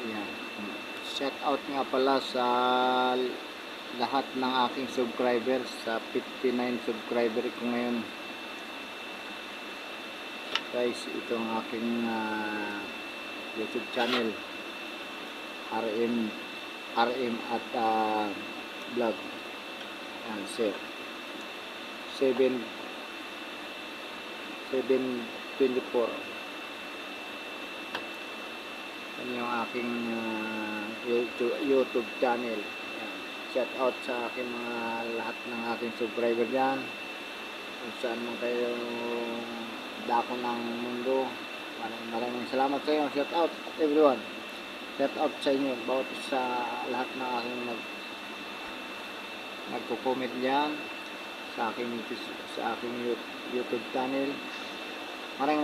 Yan. Shout out nga pala sa lahat ng aking subscribers, sa 59 subscriber ko ngayon. Guys, ito ang aking YouTube channel, RM at vlog. Yan, sir. 724. Yan yung aking YouTube channel. Yan. Shout out sa aking mga lahat ng aking subscriber dyan, kung saan man kayo dako ng mundo. Maraming salamat sa inyo. Shout out everyone. Shout out sa inyo, bawat sa lahat ng aking nagko-comment dyan sa aking YouTube channel. Maraming